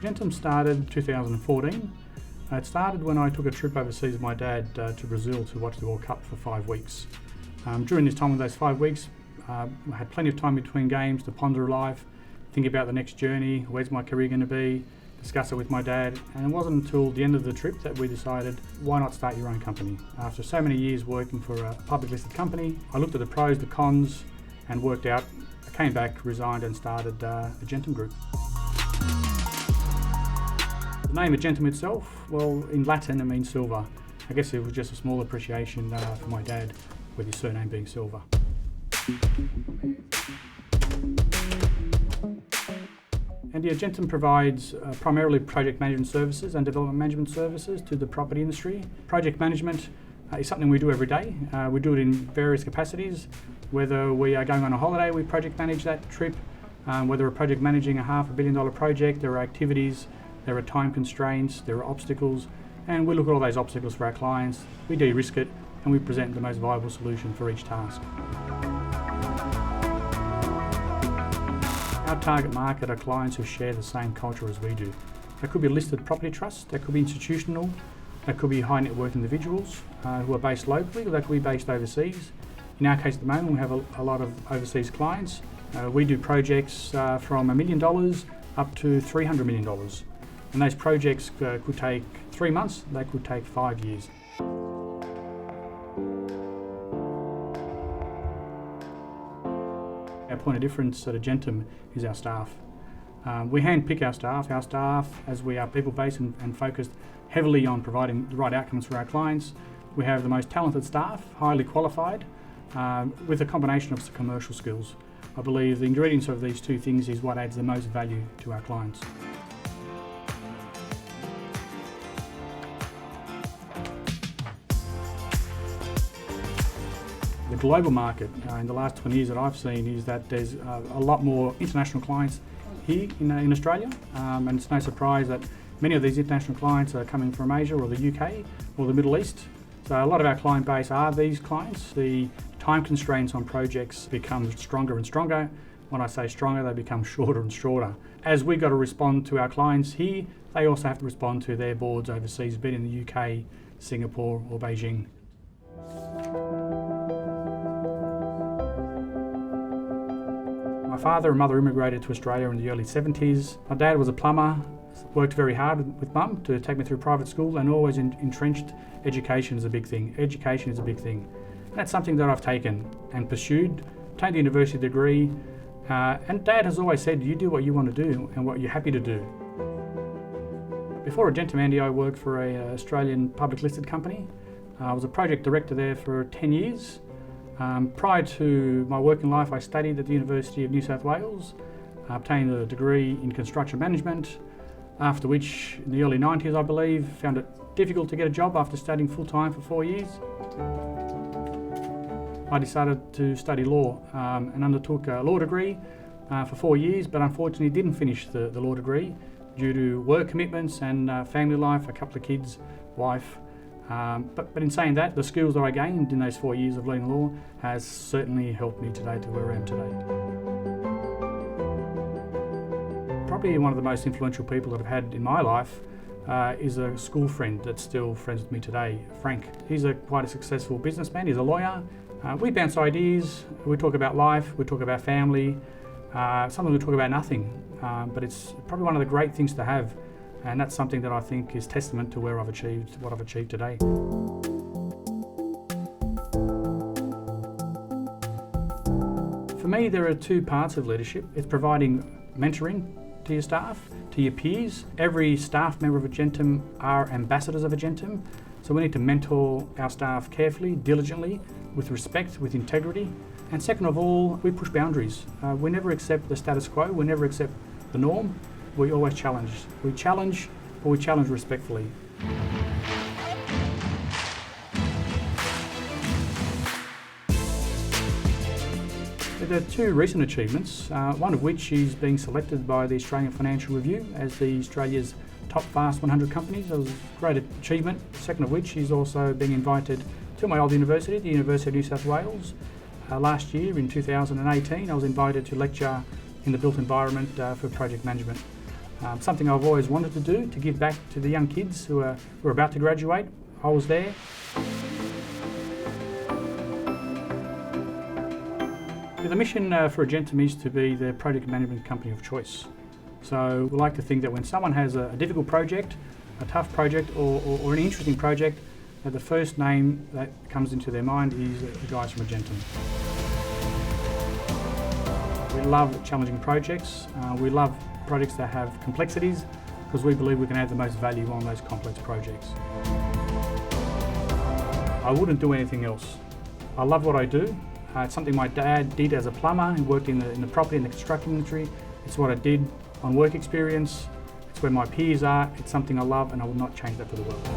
Argentum started 2014. It started when I took a trip overseas with my dad to Brazil to watch the World Cup for 5 weeks. During this time, with those 5 weeks, I had plenty of time between games to ponder life, think about the next journey, where's my career going to be, discuss it with my dad, and it wasn't until the end of the trip that we decided, why not start your own company? After so many years working for a public listed company, I looked at the pros, the cons, and worked out. I came back, resigned, and started Argentum Group. The name Argentum itself, well, in Latin it means silver. I guess it was just a small appreciation for my dad with his surname being Silver. And the Argentum provides primarily project management services and development management services to the property industry. Project management is something we do every day. We do it in various capacities. Whether we are going on a holiday, we project manage that trip. Whether we're project managing a $500 million project, there are activities, there are time constraints, there are obstacles, and we look at all those obstacles for our clients, we de-risk it, and we present the most viable solution for each task. Our target market are clients who share the same culture as we do. That could be listed property trusts, that could be institutional, that could be high net worth individuals who are based locally, or that could be based overseas. In our case at the moment, we have a lot of overseas clients. We do projects from $1 million up to $300 million. And those projects could take 3 months, they could take 5 years. Our point of difference at Argentum is our staff. We handpick our staff. Our staff, as we are people-based and focused heavily on providing the right outcomes for our clients, we have the most talented staff, highly qualified, with a combination of commercial skills. I believe the ingredients of these two things is what adds the most value to our clients. The global market in the last 20 years that I've seen is that there's a lot more international clients here in Australia, and it's no surprise that many of these international clients are coming from Asia or the UK or the Middle East. So a lot of our client base are these clients. The time constraints on projects become stronger and stronger. When I say stronger, they become shorter and shorter. As we got to respond to our clients here, they also have to respond to their boards overseas, be it in the UK, Singapore or Beijing. My father and mother immigrated to Australia in the early 70s. My dad was a plumber, worked very hard with mum to take me through private school, and always entrenched education is a big thing. Education is a big thing. And that's something that I've taken and pursued, obtained a university degree, and Dad has always said, you do what you want to do and what you're happy to do. Before Argentum, Andy, I worked for an Australian public listed company. I was a project director there for 10 years. Prior to my working life, I studied at the University of New South Wales. I obtained a degree in construction management, after which, in the early 90s, I believe, found it difficult to get a job after studying full-time for 4 years. I decided to study law and undertook a law degree for 4 years, but unfortunately didn't finish the law degree due to work commitments and family life, a couple of kids, wife. But in saying that, the skills that I gained in those 4 years of learning law has certainly helped me today to where I am today. Probably one of the most influential people that I've had in my life is a school friend that's still friends with me today, Frank. He's quite a successful businessman, he's a lawyer. We bounce ideas, we talk about life, we talk about family, sometimes we talk about nothing, but it's probably one of the great things to have. And that's something that I think is testament to where I've achieved, what I've achieved today. For me, there are two parts of leadership. It's providing mentoring to your staff, to your peers. Every staff member of Argentum are ambassadors of Argentum. So we need to mentor our staff carefully, diligently, with respect, with integrity. And second of all, we push boundaries. We never accept the status quo, we never accept the norm. We always challenge. We challenge, but we challenge respectfully. There are two recent achievements, one of which is being selected by the Australian Financial Review as Australia's top Fast 100 companies. That was a great achievement. Second of which is also being invited to my old university, the University of New South Wales. Last year, in 2018, I was invited to lecture in the built environment for project management. Something I've always wanted to do, to give back to the young kids who are about to graduate. I was there. The mission for Argentum is to be the project management company of choice. So we like to think that when someone has a difficult project, a tough project, or an interesting project, that the first name that comes into their mind is the guys from Argentum. We love challenging projects. We love projects that have complexities, because we believe we can add the most value on those complex projects. I wouldn't do anything else. I love what I do. It's something my dad did as a plumber. He worked in the property and the construction industry. It's what I did on work experience. It's where my peers are. It's something I love, and I would not change that for the world.